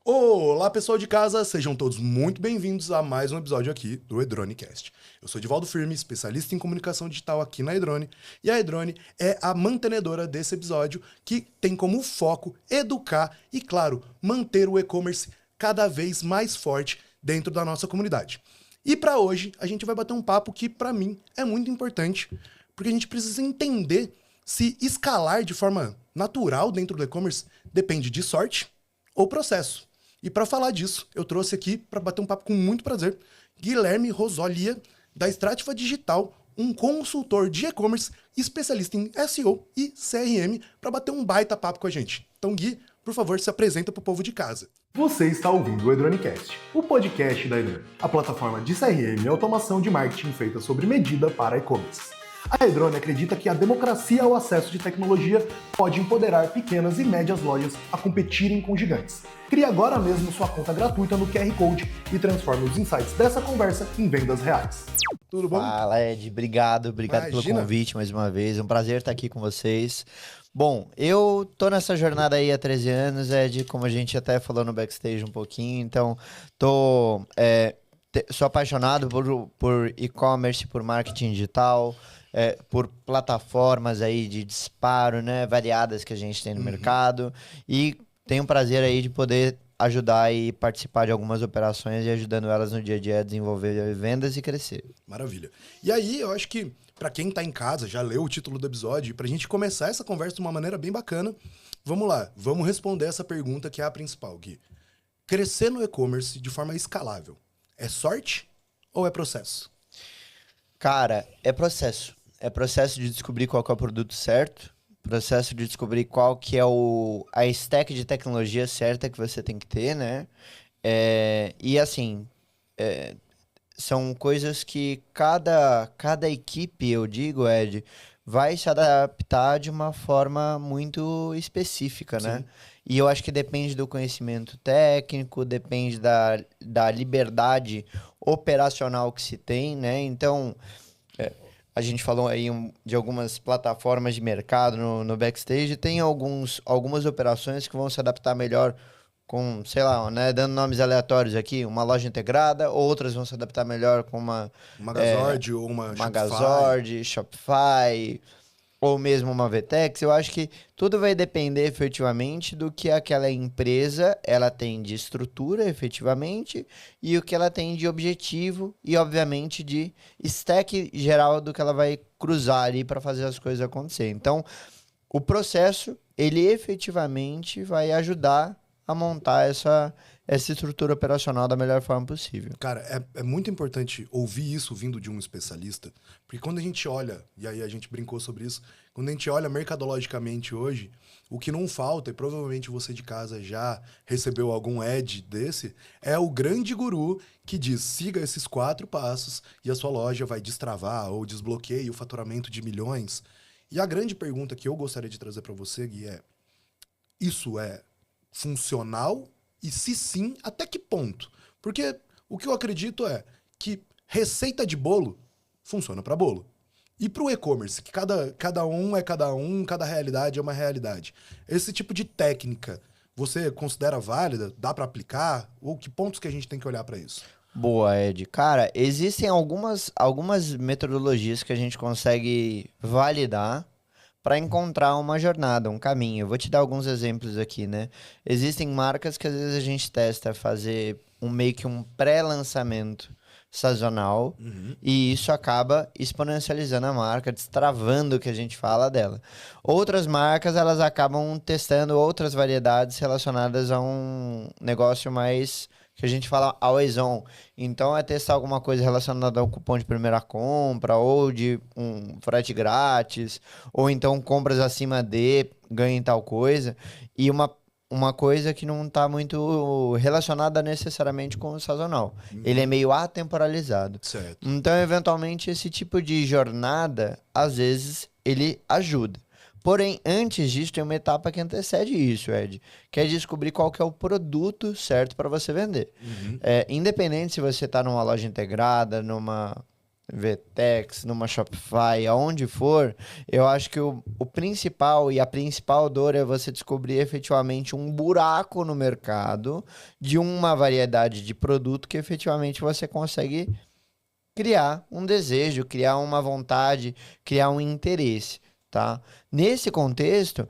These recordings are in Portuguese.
Olá, pessoal de casa, sejam todos muito bem-vindos a mais um episódio aqui do Edronecast. Eu sou Divaldo Firme, especialista em comunicação digital aqui na Edrone, e a Edrone é a mantenedora desse episódio que tem como foco educar e, claro, manter o e-commerce cada vez mais forte dentro da nossa comunidade. E para hoje, a gente vai bater um papo que, para mim, é muito importante, porque a gente precisa entender se escalar de forma natural dentro do e-commerce depende de sorte ou processo. E para falar disso, eu trouxe aqui, para bater um papo com muito prazer, Guilherme Rosolia, da Strativa Digital, um consultor de e-commerce, especialista em SEO e CRM, para bater um baita papo com a gente. Então, Gui, por favor, se apresenta para o povo de casa. Você está ouvindo o Edronecast, o podcast da Edrone, a plataforma de CRM e automação de marketing feita sob medida para e-commerce. A Edrone acredita que a democracia ao acesso de tecnologia pode empoderar pequenas e médias lojas a competirem com gigantes. Crie agora mesmo sua conta gratuita no QR Code e transforme os insights dessa conversa em vendas reais. Tudo bom? Fala, Ed. Obrigado pelo convite mais uma vez. É um prazer estar aqui com vocês. Bom, eu tô nessa jornada aí há 13 anos, Ed, como a gente até falou no backstage um pouquinho, então sou apaixonado por e-commerce, por marketing digital, por plataformas aí de disparo, né, variadas que a gente tem no mercado, e tenho o prazer aí de poder ajudar e participar de algumas operações e ajudando elas no dia a dia a desenvolver vendas e crescer. Maravilha. E aí, eu acho que para quem tá em casa, já leu o título do episódio, e pra gente começar essa conversa de uma maneira bem bacana, vamos lá, vamos responder essa pergunta que é a principal, Gui. Crescer no e-commerce de forma escalável, é sorte ou é processo? Cara, é processo. É processo de descobrir qual que é o produto certo, processo de descobrir qual que é a stack de tecnologia certa que você tem que ter, né? E assim, são coisas que cada equipe, eu digo, Ed, vai se adaptar de uma forma muito específica, né? Sim. E eu acho que depende do conhecimento técnico, depende da liberdade operacional que se tem, né? Então, a gente falou aí de algumas plataformas de mercado no backstage, tem algumas operações que vão se adaptar melhor com, sei lá, né, dando nomes aleatórios aqui, uma loja integrada, outras vão se adaptar melhor com uma Magazord ou uma Shopify. Magazord, Shopify, ou mesmo uma VTEX. Eu acho que tudo vai depender efetivamente do que aquela empresa ela tem de estrutura efetivamente e o que ela tem de objetivo e, obviamente, de stack geral do que ela vai cruzar ali para fazer as coisas acontecer. Então, o processo, ele efetivamente vai ajudar a montar essa estrutura operacional da melhor forma possível. Cara, é muito importante ouvir isso vindo de um especialista, porque quando a gente olha, e aí a gente brincou sobre isso, quando a gente olha mercadologicamente hoje, o que não falta, e provavelmente você de casa já recebeu algum ad desse, é o grande guru que diz, siga esses 4 passos e a sua loja vai destravar ou desbloqueia o faturamento de milhões. E a grande pergunta que eu gostaria de trazer para você, Gui, isso é funcional? E se sim, até que ponto? Porque o que eu acredito é que receita de bolo funciona para bolo. E para o e-commerce, que cada um é cada um, cada realidade é uma realidade. Esse tipo de técnica, você considera válida? Dá para aplicar? Ou que pontos que a gente tem que olhar para isso? Boa, Ed. Cara, existem algumas metodologias que a gente consegue validar para encontrar uma jornada, um caminho. Eu vou te dar alguns exemplos aqui, né? Existem marcas que às vezes a gente testa fazer meio que um pré-lançamento sazonal e isso acaba exponencializando a marca, destravando o que a gente fala dela. Outras marcas, elas acabam testando outras variedades relacionadas a um negócio mais que a gente fala always on. Então, é testar alguma coisa relacionada ao cupom de primeira compra, ou de um frete grátis, ou então compras acima de ganhem tal coisa. E uma coisa que não está muito relacionada necessariamente com o sazonal. Ele é meio atemporalizado. Certo. Então, eventualmente, esse tipo de jornada, às vezes, ele ajuda. Porém, antes disso, tem uma etapa que antecede isso, Ed, que é descobrir qual que é o produto certo para você vender. Independente se você está numa loja integrada, Vtex, numa Shopify, aonde for, eu acho que o principal e a principal dor é você descobrir efetivamente um buraco no mercado de uma variedade de produto que efetivamente você consegue criar um desejo, criar uma vontade, criar um interesse, tá? Nesse contexto,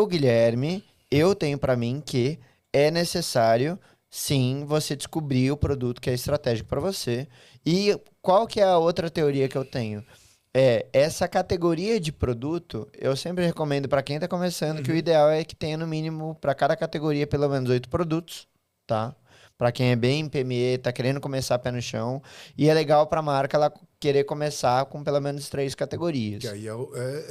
Guilherme, eu tenho para mim que é necessário, sim, você descobrir o produto que é estratégico para você. E qual que é a outra teoria que eu tenho? Essa categoria de produto, eu sempre recomendo para quem está começando que o ideal é que tenha no mínimo para cada categoria pelo menos 8 produtos, tá? Para quem é bem PME, tá querendo começar pé no chão, e é legal para a marca ela querer começar com pelo menos 3 Que categorias. aí é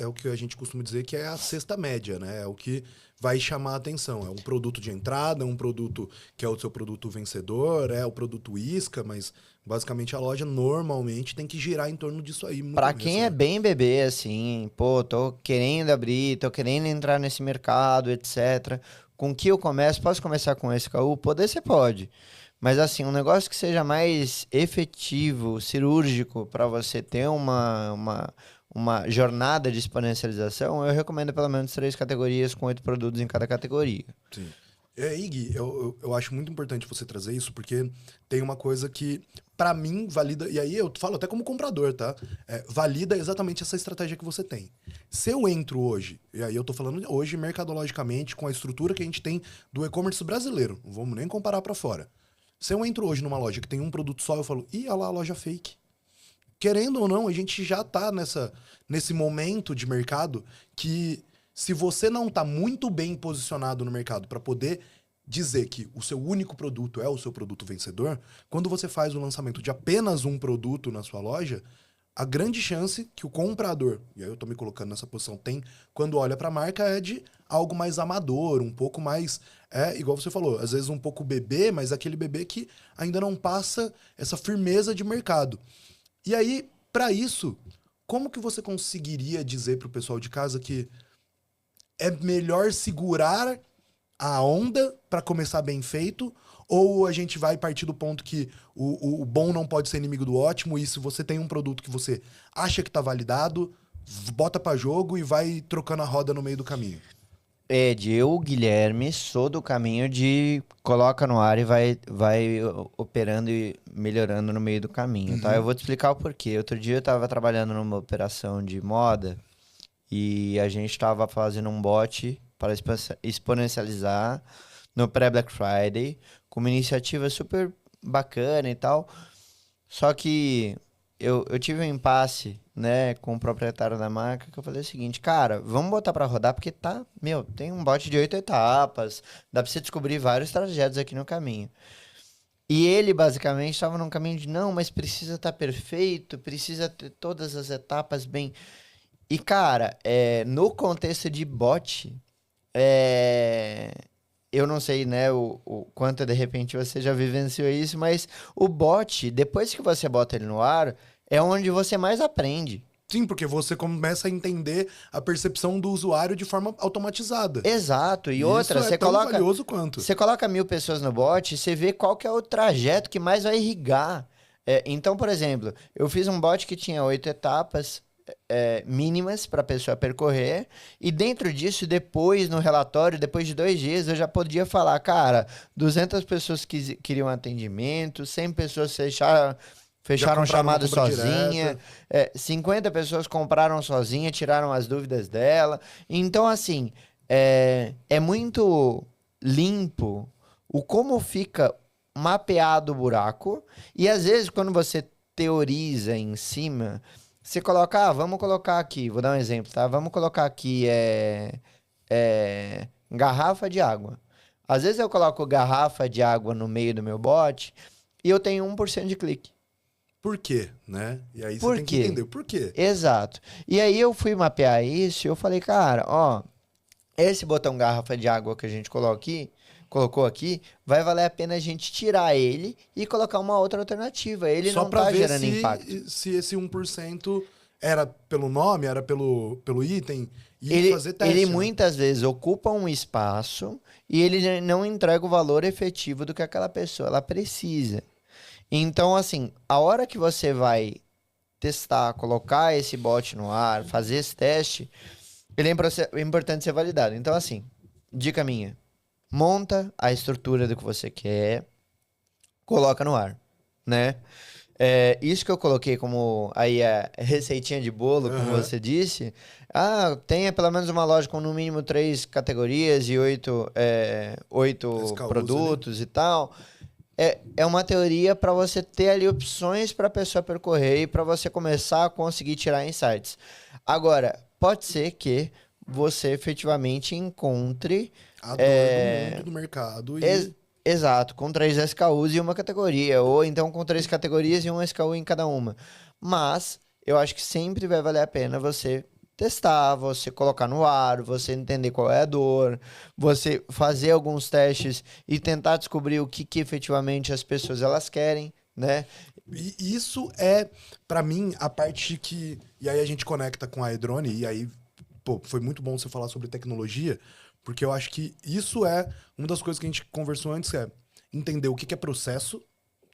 o que a gente costuma dizer que é a cesta média, né? É o que vai chamar a atenção. É um produto de entrada, um produto que é o seu produto vencedor, é o produto isca, mas basicamente a loja normalmente tem que girar em torno disso aí no Para começo, quem é né? bem bebê, assim, pô, tô querendo abrir, tô querendo entrar nesse mercado, etc. Com que eu começo? Posso começar com esse KU? Poder você pode. Mas assim, um negócio que seja mais efetivo, cirúrgico, para você ter uma jornada de exponencialização, eu recomendo pelo menos 3 categorias com 8 produtos em cada categoria. Sim. Gui, eu acho muito importante você trazer isso, porque tem uma coisa que, pra mim, valida. E aí eu falo até como comprador, tá? Valida exatamente essa estratégia que você tem. Se eu entro hoje, e aí eu tô falando hoje mercadologicamente, com a estrutura que a gente tem do e-commerce brasileiro, não vamos nem comparar pra fora. Se eu entro hoje numa loja que tem um produto só, eu falo, ih, olha lá a loja fake. Querendo ou não, a gente já tá nesse momento de mercado que se você não tá muito bem posicionado no mercado para poder dizer que o seu único produto é o seu produto vencedor, quando você faz o lançamento de apenas um produto na sua loja, a grande chance que o comprador, e aí eu tô me colocando nessa posição, tem quando olha para a marca é de algo mais amador, um pouco mais, igual você falou, às vezes um pouco bebê, mas aquele bebê que ainda não passa essa firmeza de mercado. E aí, para isso, como que você conseguiria dizer pro pessoal de casa que é melhor segurar a onda para começar bem feito? Ou a gente vai partir do ponto que o bom não pode ser inimigo do ótimo, e se você tem um produto que você acha que tá validado, bota para jogo e vai trocando a roda no meio do caminho. Eu, Guilherme, sou do caminho de coloca no ar e vai operando e melhorando no meio do caminho, tá? Eu Uhum. vou te explicar o porquê. Outro dia eu tava trabalhando numa operação de moda e a gente tava fazendo um bot para exponencializar no pré-Black Friday, com uma iniciativa super bacana e tal. Só que eu tive um impasse, né, com o proprietário da marca, que eu falei o seguinte, cara, vamos botar pra rodar, porque tá, meu, tem um bot de 8 etapas, dá pra você descobrir vários trajetos aqui no caminho. E ele, basicamente, estava num caminho de, não, mas precisa estar perfeito, precisa ter todas as etapas bem... E, cara, no contexto de bot, é, eu não sei, né, o quanto de repente você já vivenciou isso, mas o bot, depois que você bota ele no ar, é onde você mais aprende. Sim, porque você começa a entender a percepção do usuário de forma automatizada. Exato. E E isso outra, é tão valioso quanto. você coloca 1.000 pessoas no bot, você vê qual que é o trajeto que mais vai irrigar. Então, por exemplo, eu fiz um bot que tinha 8 etapas, mínimas para a pessoa percorrer, e dentro disso, depois no relatório, depois de 2 dias, eu já podia falar, cara, 200 pessoas queriam atendimento, 100 pessoas Já fecharam compraram uma chamada compra sozinha, direta. 50 pessoas compraram sozinha, tiraram as dúvidas dela. Então, assim, é muito limpo o como fica mapeado o buraco, e às vezes, quando você teoriza em cima, você coloca, vamos colocar aqui, vou dar um exemplo, tá? Vamos colocar aqui garrafa de água. Às vezes eu coloco garrafa de água no meio do meu bot e eu tenho 1% de clique. Por quê, né? E aí você Por tem que quê? entender o porquê. Exato. E aí eu fui mapear isso e eu falei, cara, ó, esse botão garrafa de água que a gente colocou aqui, vai valer a pena a gente tirar ele e colocar uma outra alternativa. Ele Só não para tá ver gerando impacto. se esse 1% era pelo nome, era pelo item, e Ele, fazer ele teste, né? muitas vezes ocupa um espaço e ele não entrega o valor efetivo do que aquela pessoa ela precisa. Então, assim, a hora que você vai testar, colocar esse bot no ar, fazer esse teste, ele é importante ser validado. Então, assim, dica minha, monta a estrutura do que você quer, coloca no ar, né? Isso que eu coloquei como aí a receitinha de bolo, como Aham. você disse. Tenha pelo menos uma loja com no mínimo 3 categorias e oito SKUs ali. produtos e tal. É uma teoria para você ter ali opções para a pessoa percorrer e para você começar a conseguir tirar insights. Agora, pode ser que você efetivamente encontre. A dor do mundo é, do mercado Ex- e Exato, com 3 SKUs e uma categoria, ou então com 3 categorias e um SKU em cada uma. Mas eu acho que sempre vai valer a pena você testar, você colocar no ar, você entender qual é a dor, você fazer alguns testes e tentar descobrir o que efetivamente as pessoas elas querem, né? E isso é, pra mim, a parte que. E aí a gente conecta com a Edrone, e aí, pô, foi muito bom você falar sobre tecnologia, porque eu acho que isso é uma das coisas que a gente conversou antes, é entender o que que é processo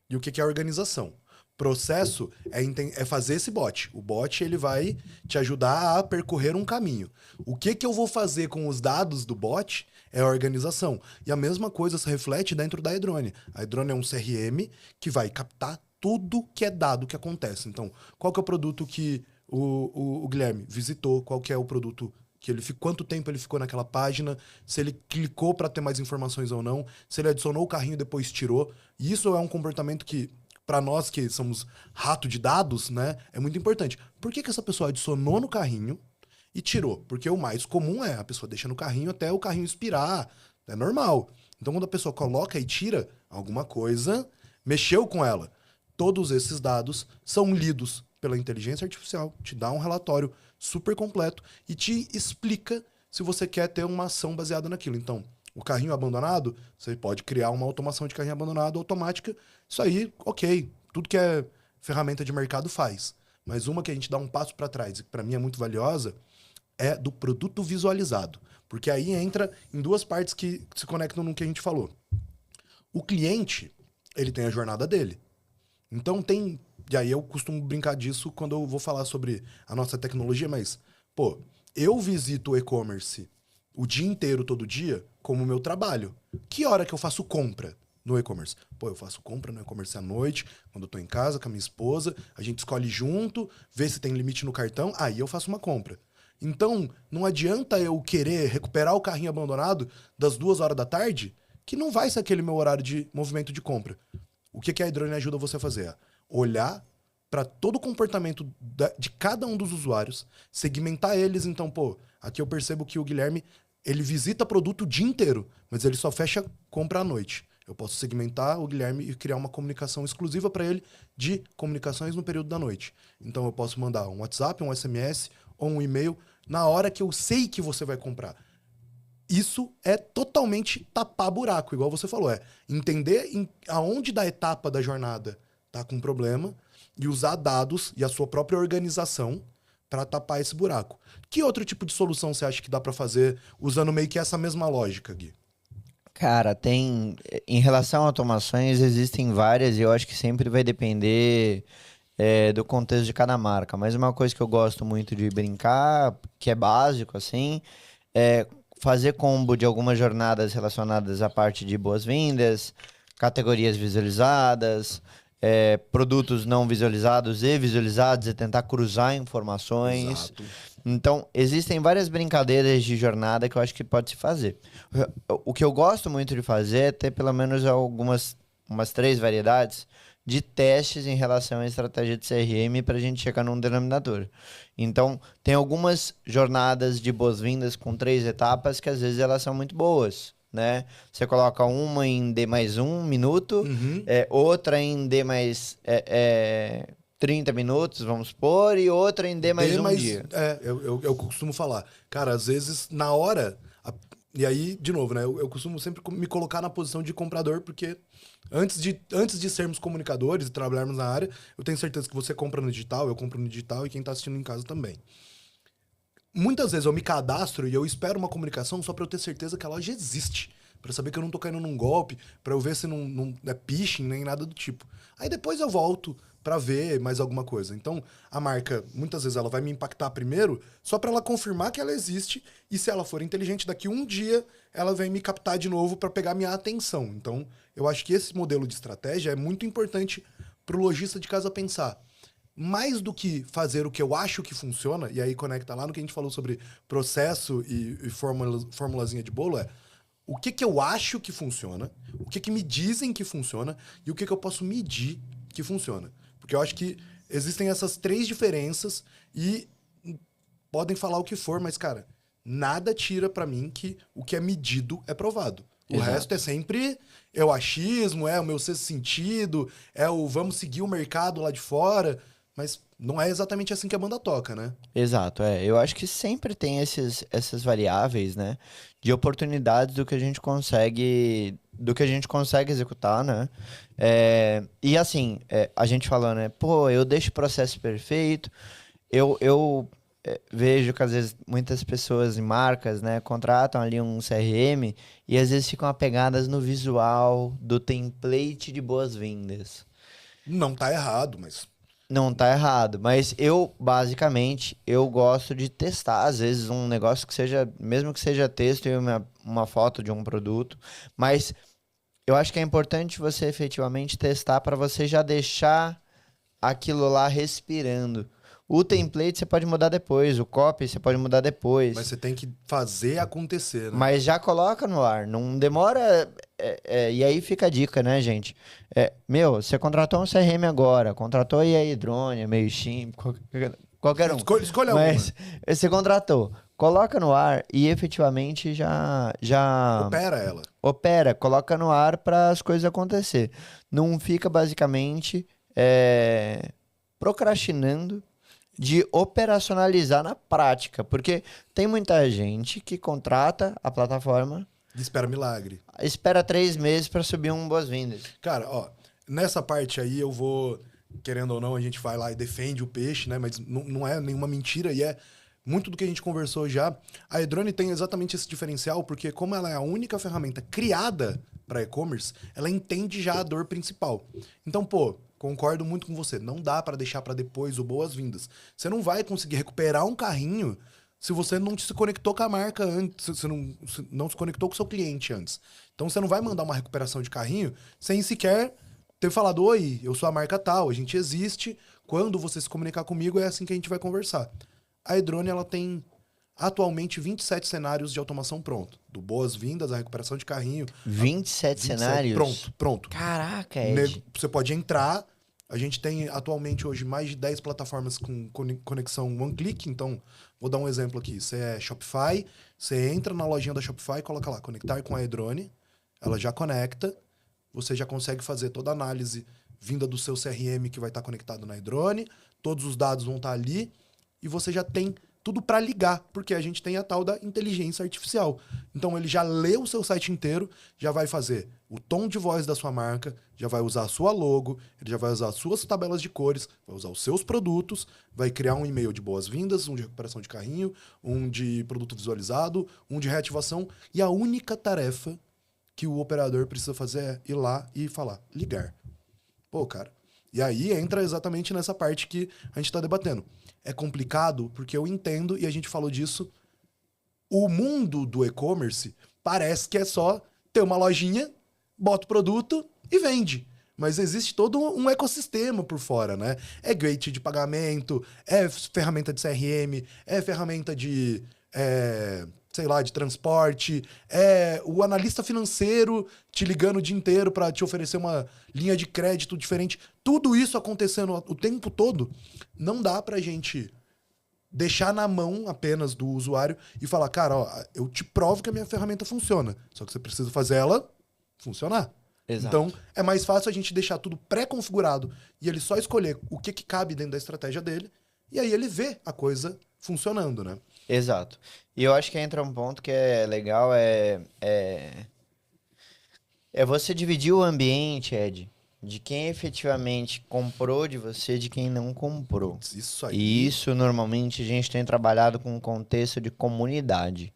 e o que que é organização. Processo é fazer esse bot. O bot ele vai te ajudar a percorrer um caminho. O que que eu vou fazer com os dados do bot é a organização. E a mesma coisa se reflete dentro da Edrone. A Edrone é um CRM que vai captar tudo que é dado que acontece. Então, qual que é o produto que o Guilherme visitou? Qual que é o produto que ele ficou, quanto tempo ele ficou naquela página, se ele clicou para ter mais informações ou não, se ele adicionou o carrinho e depois tirou. E isso é um comportamento que, para nós que somos rato de dados, né, é muito importante. Por que que essa pessoa adicionou no carrinho e tirou? Porque o mais comum é a pessoa deixa no carrinho até o carrinho expirar. É normal. Então, quando a pessoa coloca e tira, alguma coisa mexeu com ela. Todos esses dados são lidos pela inteligência artificial, te dá um relatório super completo e te explica se você quer ter uma ação baseada naquilo. Então, o carrinho abandonado, você pode criar uma automação de carrinho abandonado automática. Isso aí, ok. Tudo que é ferramenta de mercado faz. Mas uma que a gente dá um passo para trás e que para mim é muito valiosa é do produto visualizado. Porque aí entra em duas partes que se conectam no que a gente falou. O cliente, ele tem a jornada dele. Então tem. E aí eu costumo brincar disso quando eu vou falar sobre a nossa tecnologia, mas, pô, eu visito o e-commerce o dia inteiro, todo dia, como meu trabalho. Que hora que eu faço compra no e-commerce? Pô, eu faço compra no e-commerce à noite, quando eu tô em casa com a minha esposa, a gente escolhe junto, vê se tem limite no cartão, aí eu faço uma compra. Então, não adianta eu querer recuperar o carrinho abandonado das 2 horas da tarde, que não vai ser aquele meu horário de movimento de compra. O que que a Hydrone ajuda você a fazer? Olhar para todo o comportamento de cada um dos usuários, segmentar eles. Então, pô, aqui eu percebo que o Guilherme, ele visita produto o dia inteiro, mas ele só fecha compra à noite. Eu posso segmentar o Guilherme e criar uma comunicação exclusiva para ele de comunicações no período da noite. Então, eu posso mandar um WhatsApp, um SMS ou um e-mail na hora que eu sei que você vai comprar. Isso é totalmente tapar buraco, igual você falou. É entender aonde da etapa da jornada tá com problema e usar dados e a sua própria organização para tapar esse buraco. Que outro tipo de solução você acha que dá para fazer usando meio que essa mesma lógica, Gui? Cara, em relação a automações, existem várias e eu acho que sempre vai depender do contexto de cada marca. Mas uma coisa que eu gosto muito de brincar, que é básico, assim, é fazer combo de algumas jornadas relacionadas à parte de boas-vindas, categorias visualizadas, produtos não visualizados e visualizados e tentar cruzar informações. Exato. Então, existem várias brincadeiras de jornada que eu acho que pode se fazer. O que eu gosto muito de fazer é ter pelo menos umas 3 variedades de testes em relação à estratégia de CRM para a gente chegar num denominador. Então, tem algumas jornadas de boas-vindas com 3 etapas que às vezes elas são muito boas, né? Você coloca uma em D mais 1 minuto, Uhum. outra em D mais 30 minutos, vamos supor, e outra em D mais D, um mas dia. eu costumo falar. Cara, às vezes, na hora. E aí, de novo, né? Eu costumo sempre me colocar na posição de comprador, porque antes de sermos comunicadores e trabalharmos na área, eu tenho certeza que você compra no digital, eu compro no digital e quem tá assistindo em casa também. Muitas vezes eu me cadastro e eu espero uma comunicação só para eu ter certeza que ela já existe. pra saber que eu não tô caindo num golpe, pra eu ver se não é phishing nem nada do tipo. Aí depois eu volto pra ver mais alguma coisa. Então, a marca, muitas vezes, ela vai me impactar primeiro só pra ela confirmar que ela existe e se ela for inteligente, daqui um dia ela vem me captar de novo pra pegar minha atenção. Então, eu acho que esse modelo de estratégia é muito importante pro lojista de casa pensar. Mais do que fazer o que eu acho que funciona, e aí conecta lá no que a gente falou sobre processo e formulazinha de bolo, o que que eu acho que funciona, o que que me dizem que funciona e o que que eu posso medir que funciona. Porque eu acho que existem essas três diferenças e podem falar o que for, mas, cara, nada tira pra mim que o que é medido é provado. O Exato. resto é sempre o achismo, é o meu sexto sentido, é o vamos seguir o mercado lá de fora, mas não é exatamente assim que a banda toca, né? Exato, eu acho que sempre tem essas variáveis, né, de oportunidades do que a gente consegue executar, né, e assim, a gente falando, né, pô, eu deixo o processo perfeito, eu vejo que às vezes muitas pessoas e marcas, né, contratam ali um CRM e às vezes ficam apegadas no visual do template de boas-vindas. Não tá errado, mas Não tá errado, mas eu, basicamente, eu gosto de testar, às vezes, um negócio que seja, mesmo que seja texto e uma foto de um produto, mas eu acho que é importante você efetivamente testar para você já deixar aquilo lá respirando. O template você pode mudar depois, o copy você pode mudar mas depois. você tem que fazer acontecer, né? Mas já coloca no ar, não demora. E aí fica a dica, né, gente? Você contratou um CRM agora, contratou aí Drone, MailChimp, qualquer um. Escolha uma. Mas você contratou, coloca no ar e efetivamente já Opera ela. opera, coloca no ar para as coisas acontecer. Não fica basicamente procrastinando de operacionalizar na prática, porque tem muita gente que contrata a plataforma, Espera milagre. espera 3 meses para subir um boas-vindas. Cara, ó, nessa parte aí eu vou, querendo ou não, a gente vai lá e defende o peixe, né? Mas não é nenhuma mentira e é muito do que a gente conversou já. A Edrone tem exatamente esse diferencial, porque como ela é a única ferramenta criada para e-commerce, ela entende já a dor principal. Então, pô, concordo muito com você. Não dá para deixar para depois o boas-vindas. Você não vai conseguir recuperar um carrinho se você não se conectou com a marca antes, se não se conectou com o seu cliente antes. Então você não vai mandar uma recuperação de carrinho sem sequer ter falado, oi, eu sou a marca tal, a gente existe, quando você se comunicar comigo é assim que a gente vai conversar. A Edrone, ela tem atualmente 27 cenários de automação pronto. Do boas-vindas, a recuperação de carrinho. 27 cenários? Pronto. Caraca, Ed. Você pode entrar. A gente tem atualmente hoje mais de 10 plataformas com conexão one click. Então, vou dar um exemplo aqui. Você é Shopify, você entra na lojinha da Shopify, coloca lá, conectar com a Edrone. Ela já conecta. Você já consegue fazer toda a análise vinda do seu CRM que vai estar conectado na Edrone. Todos os dados vão estar ali. E você já tem tudo para ligar, porque a gente tem a tal da inteligência artificial. Então ele já lê o seu site inteiro, já vai fazer o tom de voz da sua marca, já vai usar a sua logo, ele já vai usar as suas tabelas de cores, vai usar os seus produtos, vai criar um e-mail de boas-vindas, um de recuperação de carrinho, um de produto visualizado, um de reativação, e a única tarefa que o operador precisa fazer é ir lá e falar, ligar. Pô, cara. E aí entra exatamente nessa parte que a gente está debatendo. É complicado porque eu entendo, e a gente falou disso, o mundo do e-commerce parece que é só ter uma lojinha, bota o produto e vende. Mas existe todo um ecossistema por fora, né? É gateway de pagamento, é ferramenta de CRM, é ferramenta de, sei lá, de transporte, é o analista financeiro te ligando o dia inteiro para te oferecer uma linha de crédito diferente. Tudo isso acontecendo o tempo todo, não dá pra gente deixar na mão apenas do usuário e falar, cara, ó, eu te provo que a minha ferramenta funciona, só que você precisa fazer ela funcionar. Exato. Então, é mais fácil a gente deixar tudo pré-configurado e ele só escolher o que cabe dentro da estratégia dele, e aí ele vê a coisa funcionando, né? Exato. E eu acho que entra um ponto que é legal, é você dividir o ambiente, Ed, de quem efetivamente comprou de você, de quem não comprou. Isso aí. E isso, normalmente, a gente tem trabalhado com um contexto de comunidade.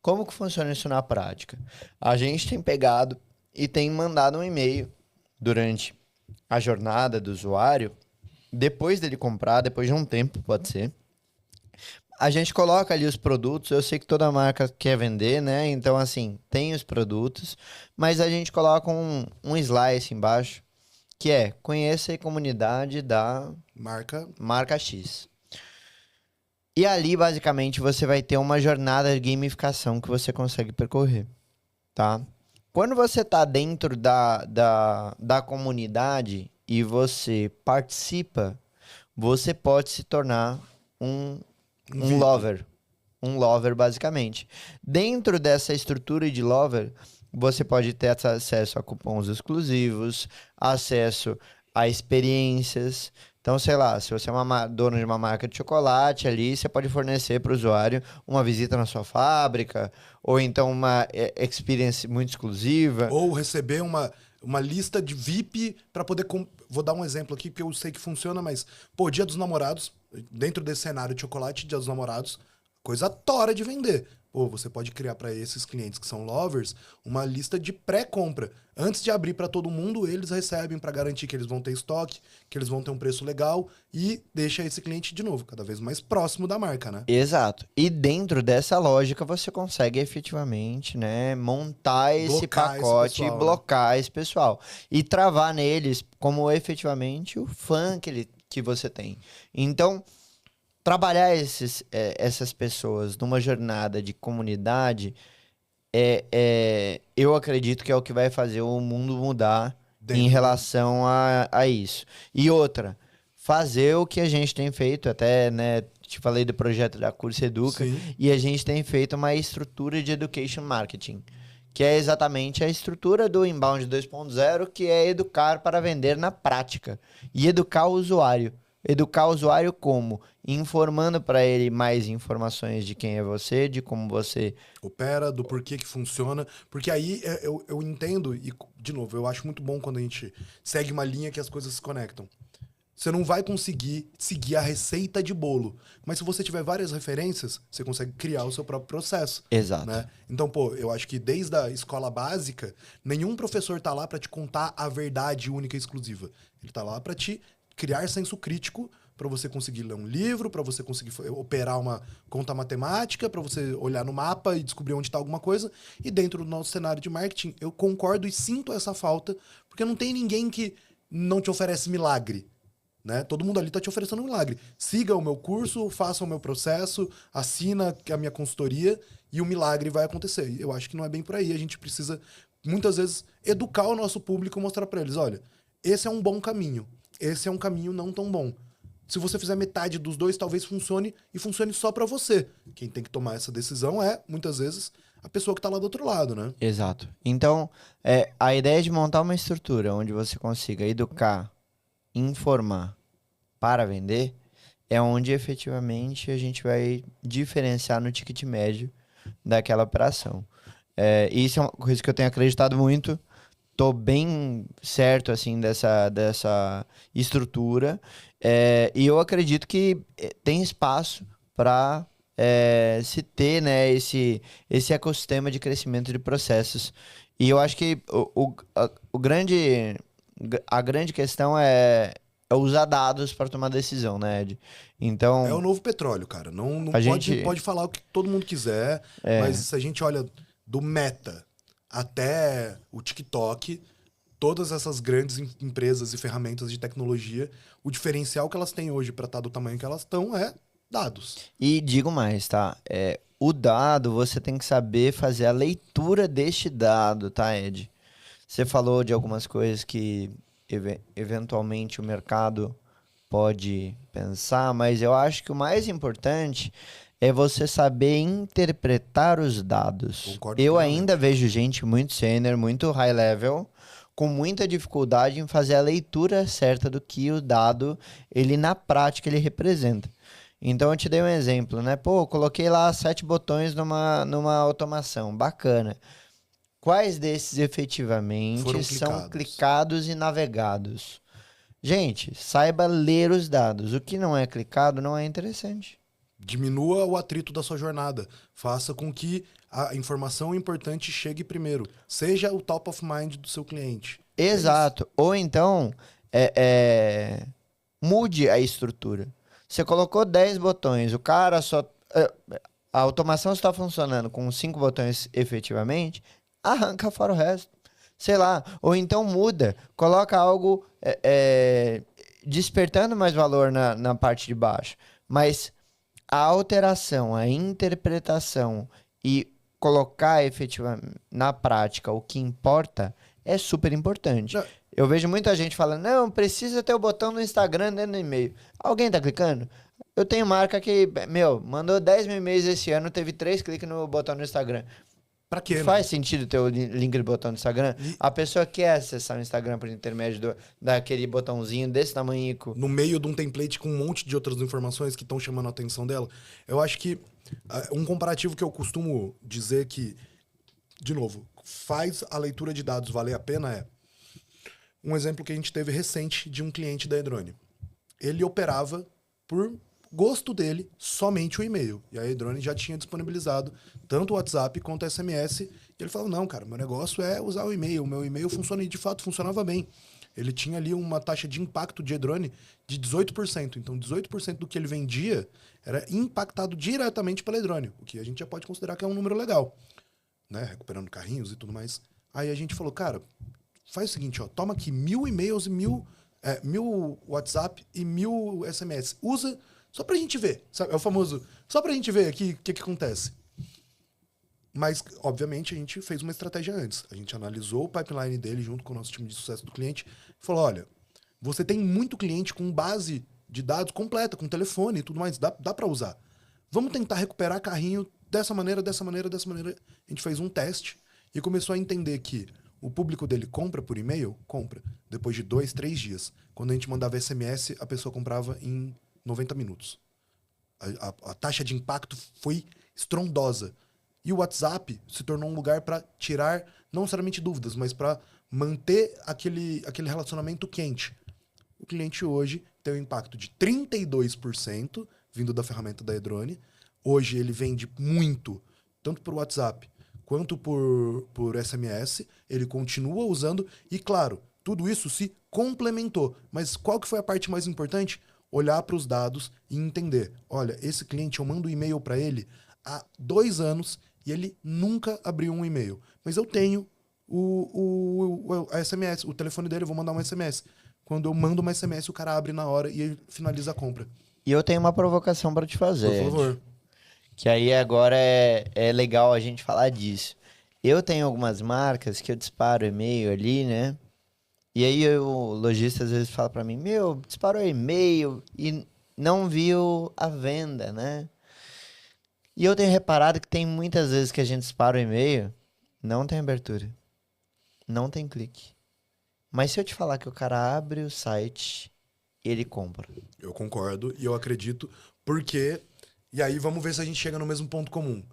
Como que funciona isso na prática? A gente tem pegado e tem mandado um e-mail durante a jornada do usuário, depois dele comprar, depois de um tempo, pode ser. A gente coloca ali os produtos, eu sei que toda marca quer vender, né? Então, assim, tem os produtos, mas a gente coloca um slice embaixo, que é conheça a comunidade da Marca. marca X. E ali, basicamente, você vai ter uma jornada de gamificação que você consegue percorrer, tá? Quando você tá dentro da comunidade e você participa, você pode se tornar um, Um um VIP. lover. Um lover, basicamente. Dentro dessa estrutura de lover, você pode ter acesso a cupons exclusivos, acesso a experiências. Então, sei lá, se você é dono de uma marca de chocolate ali, você pode fornecer para o usuário uma visita na sua fábrica, ou então uma experience muito exclusiva. Ou receber uma lista de VIP para poder. Vou dar um exemplo aqui, porque eu sei que funciona, mas, pô, Dia dos Namorados, dentro desse cenário de chocolate, Dia dos Namorados, coisa tora de vender. Pô, você pode criar para esses clientes que são lovers uma lista de pré-compra. Antes de abrir para todo mundo, eles recebem para garantir que eles vão ter estoque, que eles vão ter um preço legal e deixa esse cliente, de novo, cada vez mais próximo da marca, né? Exato. E dentro dessa lógica você consegue efetivamente, né, montar esse Blocar esse pacote pessoal, e né? blocar esse pessoal. E travar neles como efetivamente o fã que você tem. Então, trabalhar essas pessoas numa jornada de comunidade, eu acredito que é o que vai fazer o mundo mudar em Dentro. relação a isso. E outra, fazer o que a gente tem feito, até, né, te falei do projeto da Curso Educa, Sim. e a gente tem feito uma estrutura de education marketing, que é exatamente a estrutura do Inbound 2.0, que é educar para vender na prática e educar o usuário. Educar o usuário como? Informando para ele mais informações de quem é você, de como você... Opera, do porquê que funciona. Porque aí eu entendo, e, de novo, eu acho muito bom quando a gente segue uma linha que as coisas se conectam. Você não vai conseguir seguir a receita de bolo. Mas se você tiver várias referências, você consegue criar o seu próprio processo. Exato. Né? Então, pô, eu acho que desde a escola básica, nenhum professor tá lá para te contar a verdade única e exclusiva. Ele tá lá para te criar senso crítico, para você conseguir ler um livro, para você conseguir operar uma conta matemática, para você olhar no mapa e descobrir onde está alguma coisa. E dentro do nosso cenário de marketing, eu concordo e sinto essa falta, porque não tem ninguém que não te oferece milagre. Né? Todo mundo ali está te oferecendo um milagre. Siga o meu curso, faça o meu processo, assina a minha consultoria e o milagre vai acontecer. E eu acho que não é bem por aí. A gente precisa, muitas vezes, educar o nosso público e mostrar para eles, olha, esse é um bom caminho, esse é um caminho não tão bom. Se você fizer metade dos dois, talvez funcione e funcione só para você. Quem tem que tomar essa decisão é, muitas vezes, a pessoa que está lá do outro lado, né? Exato. Então, a ideia de montar uma estrutura onde você consiga educar, informar para vender, é onde efetivamente a gente vai diferenciar no ticket médio daquela operação. Isso é uma coisa que eu tenho acreditado muito. Tô bem certo assim dessa estrutura. E eu acredito que tem espaço para se ter, né, esse ecossistema de crescimento de processos. E eu acho que a grande questão é usar dados para tomar decisão, né, Ed? Então, É o novo petróleo, cara. Não a pode, gente- pode falar o que todo mundo quiser, mas se a gente olha do Meta até o TikTok, todas essas grandes empresas e ferramentas de tecnologia, o diferencial que elas têm hoje para estar do tamanho que elas estão é dados. E digo mais, tá? O dado, você tem que saber fazer a leitura deste dado, tá, Ed? Você falou de algumas coisas que eventualmente o mercado pode pensar, mas eu acho que o mais importante é você saber interpretar os dados. Concordo Eu plenamente. ainda vejo gente muito sênior, muito high level, com muita dificuldade em fazer a leitura certa do que o dado, ele na prática, ele representa. Então eu te dei um exemplo, né? Pô, coloquei lá 7 botões numa automação, bacana. Quais desses efetivamente Foram são clicados. clicados e navegados? Gente, saiba ler os dados. O que não é clicado não é interessante. Diminua o atrito da sua jornada. Faça com que a informação importante chegue primeiro. Seja o top of mind do seu cliente. Exato. Ou então, mude a estrutura. Você colocou 10 botões, o cara só... A automação está funcionando com 5 botões efetivamente, arranca fora o resto. Sei lá. Ou então muda, coloca algo despertando mais valor na parte de baixo. Mas a alteração, a interpretação e colocar efetivamente na prática o que importa é super importante. Não. Eu vejo muita gente falando, não, precisa ter o botão no Instagram dentro do e-mail. Alguém tá clicando? Eu tenho marca que, mandou 10 mil e-mails esse ano, teve 3 cliques no botão no Instagram. Pra quê, né? Faz sentido ter o link do botão no Instagram? E- A pessoa quer acessar o Instagram por intermédio daquele botãozinho desse tamanhico. No meio de um template com um monte de outras informações que estão chamando a atenção dela. Eu acho que um comparativo que eu costumo dizer que, de novo, faz a leitura de dados valer a pena é um exemplo que a gente teve recente de um cliente da Edrone. Ele operava por gosto dele somente o e-mail. E a Edrone já tinha disponibilizado tanto o WhatsApp quanto o SMS. E ele falou, não, cara, meu negócio é usar o e-mail. O meu e-mail funciona e, de fato, funcionava bem. Ele tinha ali uma taxa de impacto de Edrone de 18%. Então, 18% do que ele vendia era impactado diretamente pela Edrone, o que a gente já pode considerar que é um número legal, né? Recuperando carrinhos e tudo mais. Aí a gente falou, cara, faz o seguinte, ó, toma aqui 1.000 e-mails e 1.000 WhatsApp e 1.000 SMS. Usa só pra gente ver, sabe? É o famoso, só pra gente ver aqui o que acontece. Mas, obviamente, a gente fez uma estratégia antes. A gente analisou o pipeline dele junto com o nosso time de sucesso do cliente e falou, olha, você tem muito cliente com base de dados completa, com telefone e tudo mais, dá pra usar. Vamos tentar recuperar carrinho dessa maneira, dessa maneira, dessa maneira. A gente fez um teste e começou a entender que o público dele compra por e-mail? Compra. Depois de 2, 3 dias. Quando a gente mandava SMS, a pessoa comprava em 90 minutos. A taxa de impacto foi estrondosa. E o WhatsApp se tornou um lugar para tirar, não necessariamente dúvidas, mas para manter aquele relacionamento quente. O cliente hoje tem um impacto de 32% vindo da ferramenta da Edrone. Hoje ele vende muito, tanto por WhatsApp quanto por SMS. Ele continua usando e, claro, tudo isso se complementou. Mas qual que foi a parte mais importante? Olhar para os dados e entender. Olha, esse cliente, eu mando um e-mail para ele há 2 anos e ele nunca abriu um e-mail. Mas eu tenho a SMS, o telefone dele, eu vou mandar um SMS. Quando eu mando um SMS, o cara abre na hora e ele finaliza a compra. E eu tenho uma provocação para te fazer. Por favor. Ed. Que aí agora é legal a gente falar disso. Eu tenho algumas marcas que eu disparo e-mail ali, né? E aí o lojista às vezes fala para mim, disparou e-mail e não viu a venda, né? E eu tenho reparado que tem muitas vezes que a gente dispara o e-mail, não tem abertura, não tem clique. Mas se eu te falar que o cara abre o site, ele compra. Eu concordo e eu acredito, porque... E aí vamos ver se a gente chega no mesmo ponto comum.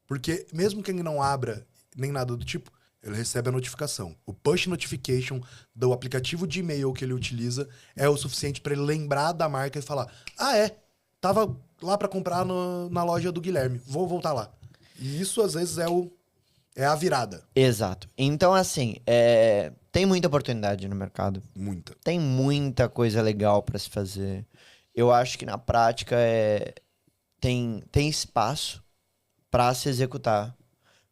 Porque mesmo que ele não abra nem nada do tipo, ele recebe a notificação. O push notification do aplicativo de e-mail que ele utiliza é o suficiente para ele lembrar da marca e falar, tava lá para comprar na loja do Guilherme, vou voltar lá. E isso às vezes é a virada. Exato. Então assim, tem muita oportunidade no mercado. Muita. Tem muita coisa legal para se fazer. Eu acho que na prática tem espaço para se executar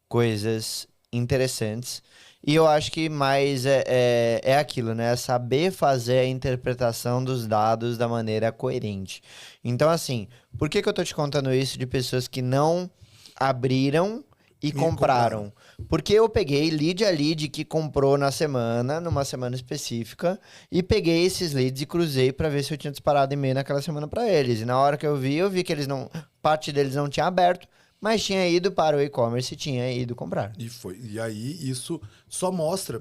coisas interessantes. E eu acho que mais é aquilo, né? Saber fazer a interpretação dos dados da maneira coerente. Então, assim, por que eu tô te contando isso de pessoas que não abriram e compraram? Porque eu peguei lead a lead que comprou numa semana específica, e peguei esses leads e cruzei pra ver se eu tinha disparado e-mail naquela semana pra eles. E na hora que eu vi que parte deles não tinha aberto, mas tinha ido para o e-commerce e tinha ido comprar. E aí isso só mostra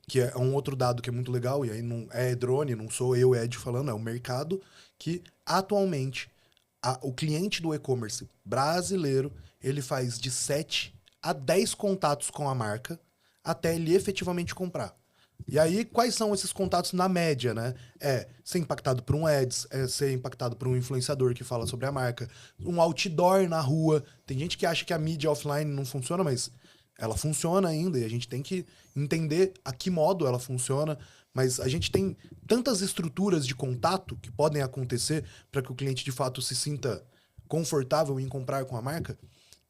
que é um outro dado que é muito legal, e aí não é drone, não sou eu, Ed, falando, é o mercado que atualmente o cliente do e-commerce brasileiro, ele faz de 7 a 10 contatos com a marca até ele efetivamente comprar. E aí, quais são esses contatos na média, né? É ser impactado por um ads, é ser impactado por um influenciador que fala sobre a marca, um outdoor na rua. Tem gente que acha que a mídia offline não funciona, mas ela funciona ainda e a gente tem que entender a que modo ela funciona. Mas a gente tem tantas estruturas de contato que podem acontecer para que o cliente de fato se sinta confortável em comprar com a marca,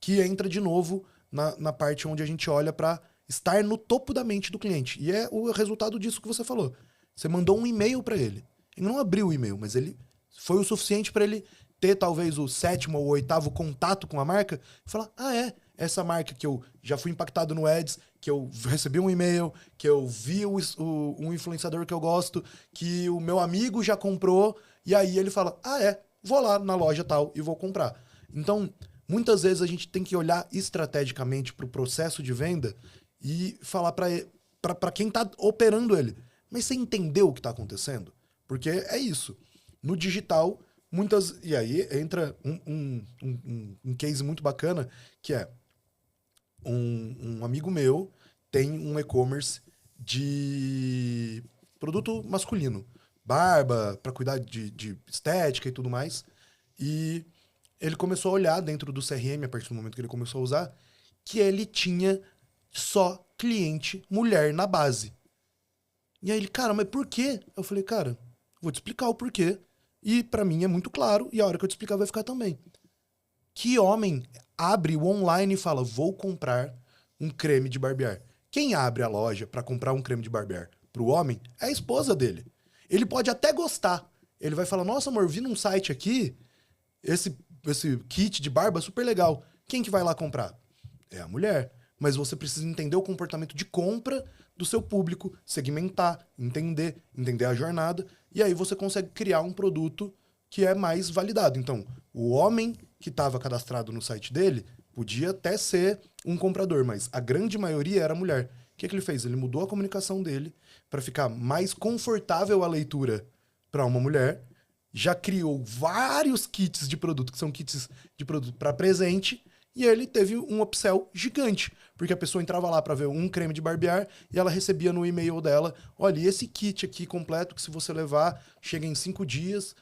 que entra de novo na parte onde a gente olha para estar no topo da mente do cliente. E é o resultado disso que você falou. Você mandou um e-mail para ele. Ele não abriu o e-mail, mas ele foi o suficiente para ele ter talvez o 7º ou 8º contato com a marca e falar: ah, essa marca que eu já fui impactado no Ads, que eu recebi um e-mail, que eu vi um influenciador que eu gosto, que o meu amigo já comprou, e aí ele fala: ah, vou lá na loja tal e vou comprar. Então, muitas vezes a gente tem que olhar estrategicamente para o processo de venda e falar para quem está operando ele: mas você entendeu o que está acontecendo? Porque é isso. No digital, muitas... E aí entra um case muito bacana, que é um amigo meu tem um e-commerce de produto masculino. Barba, para cuidar de estética e tudo mais. E ele começou a olhar dentro do CRM, a partir do momento que ele começou a usar, que ele tinha só cliente mulher na base. E aí ele: cara, mas por quê? Eu falei: cara, vou te explicar o porquê. E pra mim é muito claro, e a hora que eu te explicar vai ficar também. Que homem abre o online e fala: vou comprar um creme de barbear? Quem abre a loja pra comprar um creme de barbear pro homem é a esposa dele. Ele pode até gostar. Ele vai falar: nossa, amor, vi num site aqui esse kit de barba super legal. Quem que vai lá comprar? É a mulher. Mas você precisa entender o comportamento de compra do seu público, segmentar, entender a jornada, e aí você consegue criar um produto que é mais validado. Então, o homem que estava cadastrado no site dele podia até ser um comprador, mas a grande maioria era mulher. O que ele fez? Ele mudou a comunicação dele para ficar mais confortável a leitura para uma mulher, já criou vários kits de produto, que são kits de produto para presente, e ele teve um upsell gigante, porque a pessoa entrava lá para ver um creme de barbear e ela recebia no e-mail dela: olha, esse kit aqui completo, que se você levar, chega em 5 dias,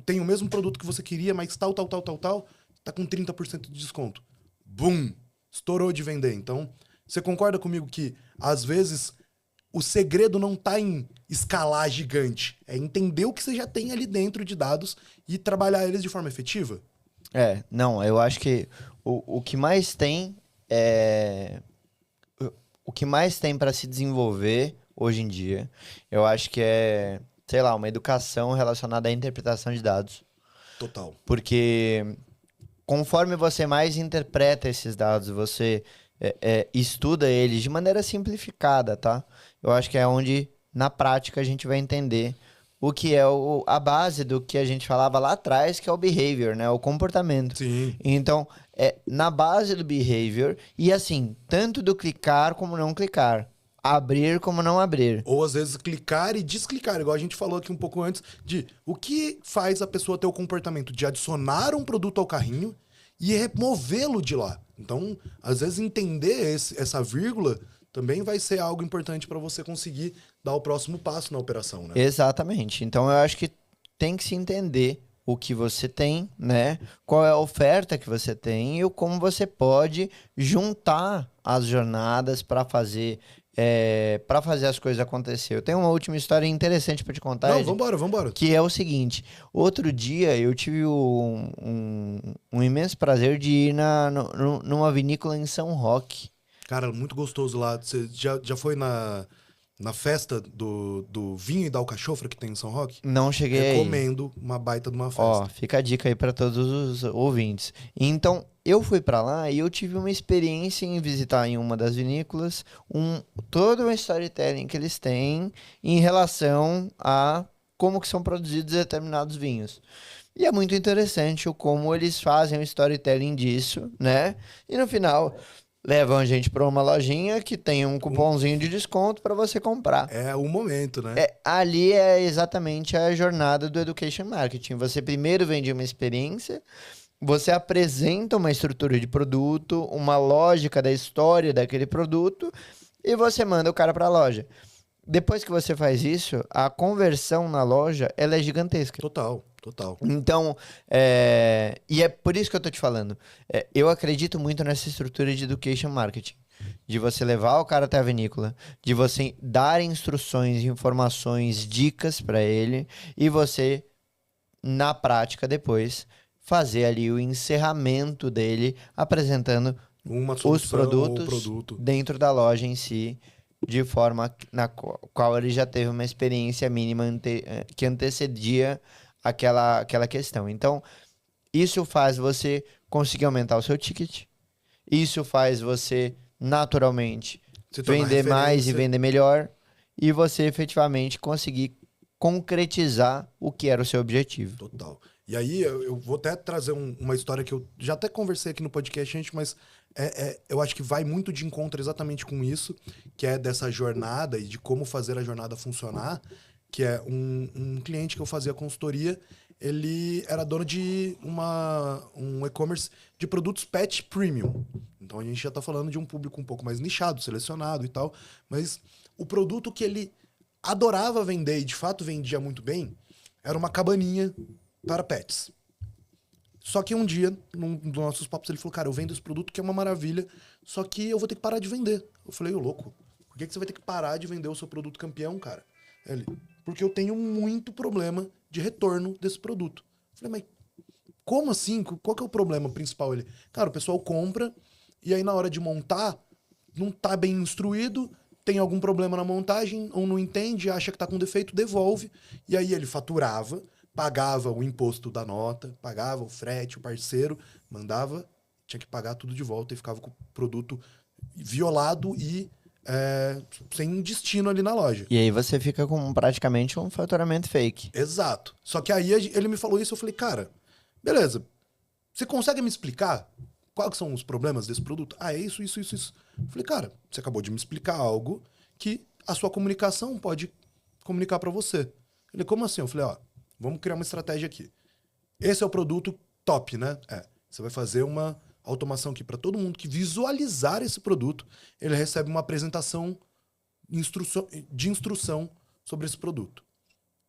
tem o mesmo produto que você queria, mas tal, tá com 30% de desconto. Bum! Estourou de vender. Então, você concorda comigo que, às vezes, o segredo não tá em escalar gigante, é entender o que você já tem ali dentro de dados e trabalhar eles de forma efetiva? Não, eu acho que o que mais tem é... O que mais tem para se desenvolver hoje em dia, eu acho que é, sei lá, uma educação relacionada à interpretação de dados. Total. Porque conforme você mais interpreta esses dados, você estuda eles de maneira simplificada, tá? Eu acho que é onde, na prática, a gente vai entender o que é a base do que a gente falava lá atrás, que é o behavior, né? O comportamento. Sim. Então, na base do behavior, e assim, tanto do clicar como não clicar. Abrir como não abrir. Ou às vezes clicar e desclicar, igual a gente falou aqui um pouco antes, de o que faz a pessoa ter o comportamento de adicionar um produto ao carrinho e removê-lo de lá. Então, às vezes entender essa vírgula também vai ser algo importante para você conseguir dar o próximo passo na operação, né? Exatamente. Então, eu acho que tem que se entender o que você tem, né? Qual é a oferta que você tem e como você pode juntar as jornadas para fazer as coisas acontecer. Eu tenho uma última história interessante para te contar. Não, Ed, vambora. que é o seguinte: outro dia eu tive um imenso prazer de ir numa vinícola em São Roque. Cara, muito gostoso lá. Você já foi na festa do vinho e da alcachofra que tem em São Roque? Não cheguei aí. Recomendo, uma baita de uma festa. Ó, fica a dica aí para todos os ouvintes. Então, eu fui para lá e eu tive uma experiência em visitar em uma das vinícolas todo um storytelling que eles têm em relação a como que são produzidos determinados vinhos. E é muito interessante o como eles fazem o storytelling disso, né? E no final levam a gente para uma lojinha que tem um cupomzinho de desconto para você comprar. É o momento, né? Ali é exatamente a jornada do Education Marketing. Você primeiro vende uma experiência, você apresenta uma estrutura de produto, uma lógica da história daquele produto e você manda o cara para a loja. depois que você faz isso, a conversão na loja, ela é gigantesca. Total, total. Então, e é por isso que eu tô te falando. Eu acredito muito nessa estrutura de education marketing. De você levar o cara até a vinícola, de você dar instruções, informações, dicas para ele e você, na prática, depois, fazer ali o encerramento dele, apresentando Uma os solução ou produtos produto. dentro da loja em si, de forma na qual ele já teve uma experiência mínima que antecedia aquela questão. Então, isso faz você conseguir aumentar o seu ticket, isso faz você, naturalmente, Se tornar vender mais e referência. vender melhor, e você efetivamente conseguir concretizar o que era o seu objetivo. Total. E aí, eu vou até trazer uma história que eu já até conversei aqui no podcast, gente, mas eu acho que vai muito de encontro exatamente com isso, que é dessa jornada e de como fazer a jornada funcionar, que é um cliente que eu fazia consultoria, ele era dono de um e-commerce de produtos pet premium. Então, a gente já tá falando de um público um pouco mais nichado, selecionado e tal, mas o produto que ele adorava vender e de fato vendia muito bem era uma cabaninha para pets. Só que um dia, num dos nossos papos, ele falou, cara, eu vendo esse produto que é uma maravilha, só que eu vou ter que parar de vender. Eu falei, ô louco, por que você vai ter que parar de vender o seu produto campeão, cara? Ele, porque eu tenho muito problema de retorno desse produto. Eu falei, mas como assim? Qual que é o problema principal? Ele, cara, o pessoal compra e aí na hora de montar, não tá bem instruído, tem algum problema na montagem, ou não entende, acha que tá com defeito, devolve. E aí ele faturava, pagava o imposto da nota, pagava o frete, o parceiro, mandava, tinha que pagar tudo de volta e ficava com o produto violado e sem destino ali na loja. E aí você fica com praticamente um faturamento fake. Exato. Só que aí ele me falou isso, eu falei, cara, beleza, você consegue me explicar quais são os problemas desse produto? Ah, é isso, isso, isso, isso. Eu falei, cara, você acabou de me explicar algo que a sua comunicação pode comunicar pra você. Ele, como assim? Eu falei, ó, vamos criar uma estratégia aqui. Esse é o produto top, né? Você vai fazer uma automação aqui para todo mundo que visualizar esse produto, ele recebe uma apresentação de instrução sobre esse produto.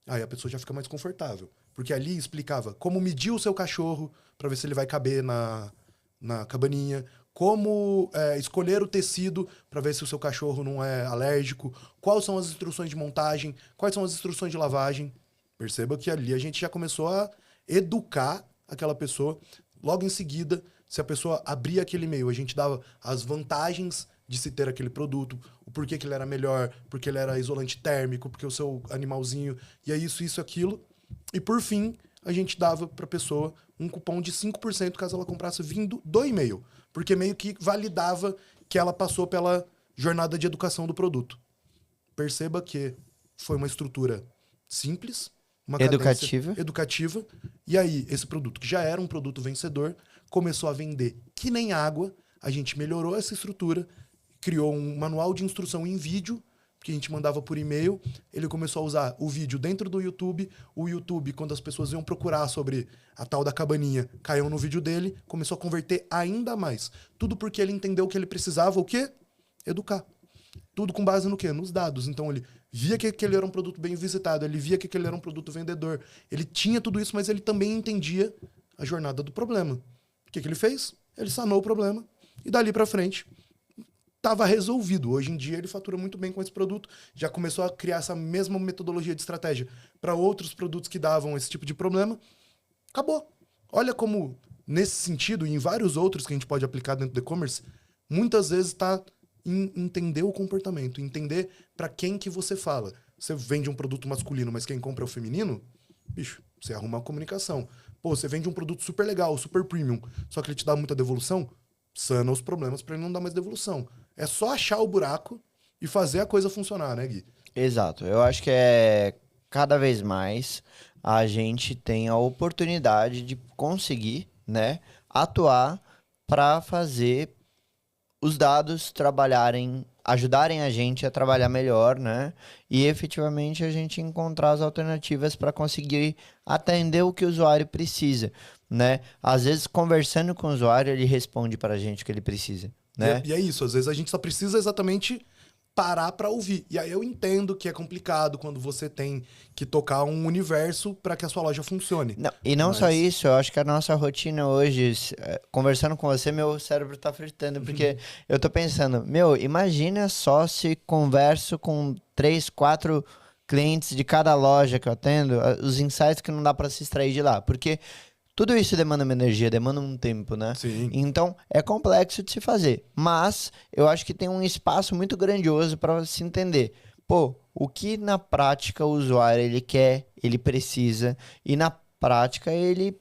Aí a pessoa já fica mais confortável. Porque ali explicava como medir o seu cachorro para ver se ele vai caber na cabaninha, como escolher o tecido para ver se o seu cachorro não é alérgico, quais são as instruções de montagem, quais são as instruções de lavagem. Perceba que ali a gente já começou a educar aquela pessoa. Logo em seguida, se a pessoa abria aquele e-mail, a gente dava as vantagens de se ter aquele produto, o porquê que ele era melhor, porque ele era isolante térmico, porque o seu animalzinho ia isso, aquilo. E por fim, a gente dava para a pessoa um cupom de 5% caso ela comprasse vindo do e-mail, porque meio que validava que ela passou pela jornada de educação do produto. Perceba que foi uma estrutura simples, uma Educativa. educativa, e aí esse produto, que já era um produto vencedor, começou a vender que nem água, a gente melhorou essa estrutura, criou um manual de instrução em vídeo, que a gente mandava por e-mail, ele começou a usar o vídeo dentro do YouTube, o YouTube, quando as pessoas iam procurar sobre a tal da cabaninha, caiu no vídeo dele, começou a converter ainda mais. Tudo porque ele entendeu que ele precisava o quê? Educar. Tudo com base no quê? Nos dados. Então ele via que aquele era um produto bem visitado, ele via que aquele era um produto vendedor, ele tinha tudo isso, mas ele também entendia a jornada do problema. O que ele fez? Ele sanou o problema e dali pra frente estava resolvido. Hoje em dia ele fatura muito bem com esse produto, já começou a criar essa mesma metodologia de estratégia para outros produtos que davam esse tipo de problema. Acabou. Olha como, nesse sentido, e em vários outros que a gente pode aplicar dentro do e-commerce, muitas vezes está em entender o comportamento, entender para quem que você fala. Você vende um produto masculino, mas quem compra é o feminino? Bicho, você arruma a comunicação. Pô, você vende um produto super legal, super premium, só que ele te dá muita devolução? Sana os problemas para ele não dar mais devolução. É só achar o buraco e fazer a coisa funcionar, né, Gui? Exato. Eu acho que cada vez mais a gente tem a oportunidade de conseguir, né, atuar para fazer os dados ajudarem a gente a trabalhar melhor, né? E efetivamente a gente encontrar as alternativas para conseguir atender o que o usuário precisa, né? Às vezes, conversando com o usuário, ele responde para a gente o que ele precisa, né? E é isso, às vezes a gente só precisa exatamente parar pra ouvir. E aí eu entendo que é complicado quando você tem que tocar um universo para que a sua loja funcione. Não, e não só isso, eu acho que a nossa rotina hoje, conversando com você, meu cérebro tá fritando, porque eu tô pensando, imagina só se converso com 3, 4 clientes de cada loja que eu atendo, os insights que não dá pra se extrair de lá, porque tudo isso demanda uma energia, demanda um tempo, né? Sim. Então, é complexo de se fazer. Mas, eu acho que tem um espaço muito grandioso para se entender. Pô, o que na prática o usuário ele quer, ele precisa, e na prática ele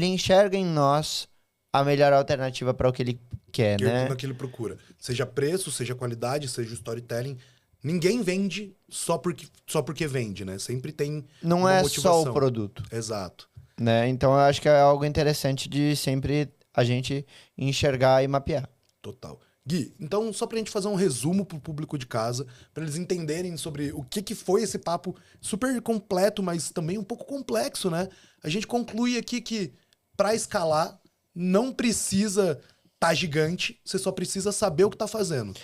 enxerga em nós a melhor alternativa para o que ele quer, né? No que ele procura. Seja preço, seja qualidade, seja storytelling. Ninguém vende só porque vende, né? Sempre tem Não uma é motivação. só o produto. Exato. Né? Então eu acho que é algo interessante de sempre a gente enxergar e mapear. Total. Gui, então só pra gente fazer um resumo pro público de casa, pra eles entenderem sobre o que foi esse papo super completo, mas também um pouco complexo, né? A gente conclui aqui que pra escalar não precisa tá gigante, você só precisa saber o que tá fazendo.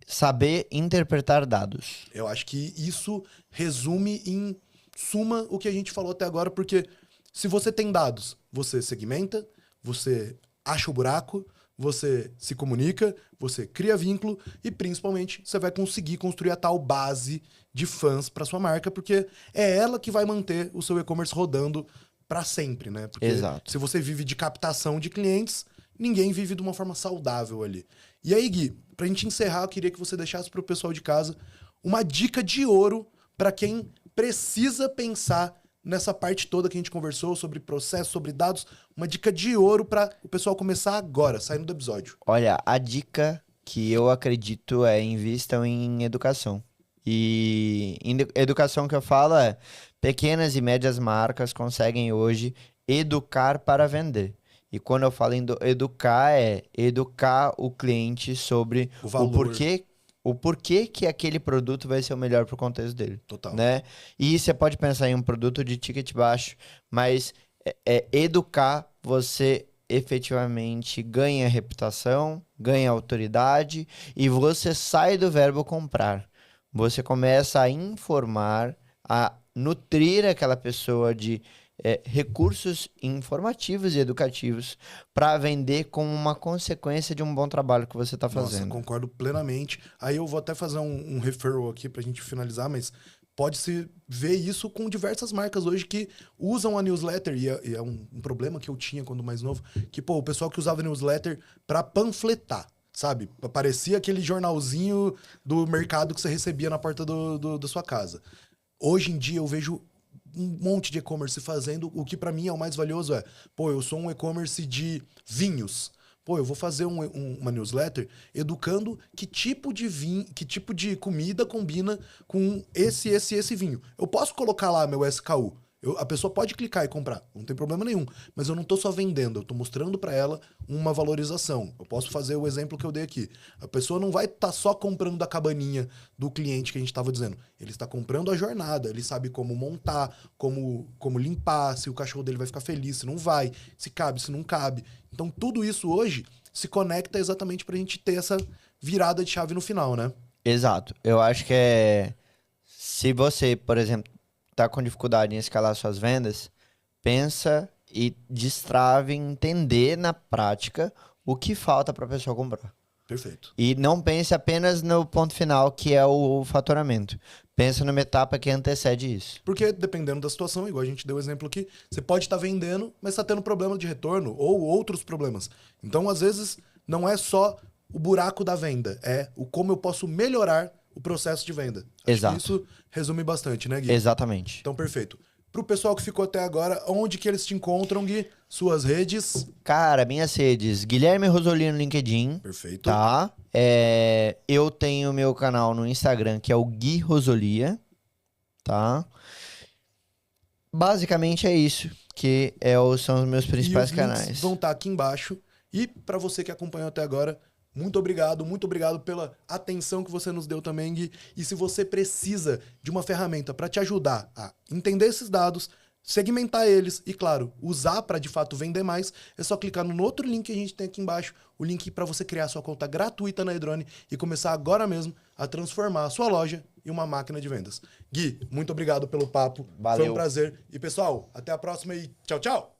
Saber interpretar dados. Eu acho que isso resume em suma o que a gente falou até agora, porque se você tem dados, você segmenta, você acha o buraco, você se comunica, você cria vínculo e principalmente você vai conseguir construir a tal base de fãs para sua marca, porque é ela que vai manter o seu e-commerce rodando para sempre, né? Porque Exato. se você vive de captação de clientes, ninguém vive de uma forma saudável ali. E aí, Gui, pra gente encerrar, eu queria que você deixasse pro pessoal de casa uma dica de ouro para quem precisa pensar nessa parte toda que a gente conversou sobre processo, sobre dados, uma dica de ouro para o pessoal começar agora, saindo do episódio. Olha, a dica que eu acredito é invistam em educação. E educação que eu falo é pequenas e médias marcas conseguem hoje educar para vender. E quando eu falo em educar, é educar o cliente sobre O valor. o porquê que aquele produto vai ser o melhor para o contexto dele. Total. Né? E você pode pensar em um produto de ticket baixo, mas educar, você efetivamente ganha reputação, ganha autoridade e você sai do verbo comprar. Você começa a informar, a nutrir aquela pessoa de recursos informativos e educativos para vender como uma consequência de um bom trabalho que você está fazendo. Nossa, concordo plenamente. Aí eu vou até fazer um referral aqui pra gente finalizar, mas pode-se ver isso com diversas marcas hoje que usam a newsletter, e é um problema que eu tinha quando mais novo, que, pô, o pessoal que usava a newsletter pra panfletar, sabe? Parecia aquele jornalzinho do mercado que você recebia na porta da sua casa. Hoje em dia eu vejo um monte de e-commerce fazendo, o que pra mim é o mais valioso é, pô, eu sou um e-commerce de vinhos. Pô, eu vou fazer uma newsletter educando que tipo de vinho, que tipo de comida combina com esse vinho. Eu posso colocar lá meu SKU. A pessoa pode clicar e comprar, não tem problema nenhum. Mas eu não tô só vendendo, eu tô mostrando pra ela uma valorização. Eu posso fazer o exemplo que eu dei aqui. A pessoa não vai estar só comprando da cabaninha do cliente que a gente estava dizendo. Ele está comprando a jornada, ele sabe como montar, como limpar, se o cachorro dele vai ficar feliz, se não vai, se cabe, se não cabe. Então tudo isso hoje se conecta exatamente pra gente ter essa virada de chave no final, né? Exato. Eu acho que se você, por exemplo, tá com dificuldade em escalar suas vendas, pensa e destrave em entender na prática o que falta para a pessoa comprar. Perfeito. E não pense apenas no ponto final, que é o faturamento. Pensa numa etapa que antecede isso. Porque dependendo da situação, igual a gente deu o exemplo aqui, você pode estar vendendo, mas está tendo problema de retorno ou outros problemas. Então, às vezes, não é só o buraco da venda, é o como eu posso melhorar o processo de venda. Acho Exato. que isso resume bastante, né, Gui? Exatamente. Então, perfeito. Pro pessoal que ficou até agora, onde que eles te encontram, Gui? Suas redes? Cara, minhas redes, Guilherme Rosolino no LinkedIn, Perfeito. tá? Eu tenho meu canal no Instagram, que é o Gui Rosolia, tá? Basicamente é isso, que são os meus principais E os links canais. vão estar aqui embaixo. E para você que acompanhou até agora, muito obrigado pela atenção que você nos deu também, Gui. E se você precisa de uma ferramenta para te ajudar a entender esses dados, segmentar eles e, claro, usar para de fato vender mais, é só clicar no outro link que a gente tem aqui embaixo, o link para você criar sua conta gratuita na Edrone e começar agora mesmo a transformar a sua loja em uma máquina de vendas. Gui, muito obrigado pelo papo. Valeu. Foi um prazer. E, pessoal, até a próxima e tchau, tchau!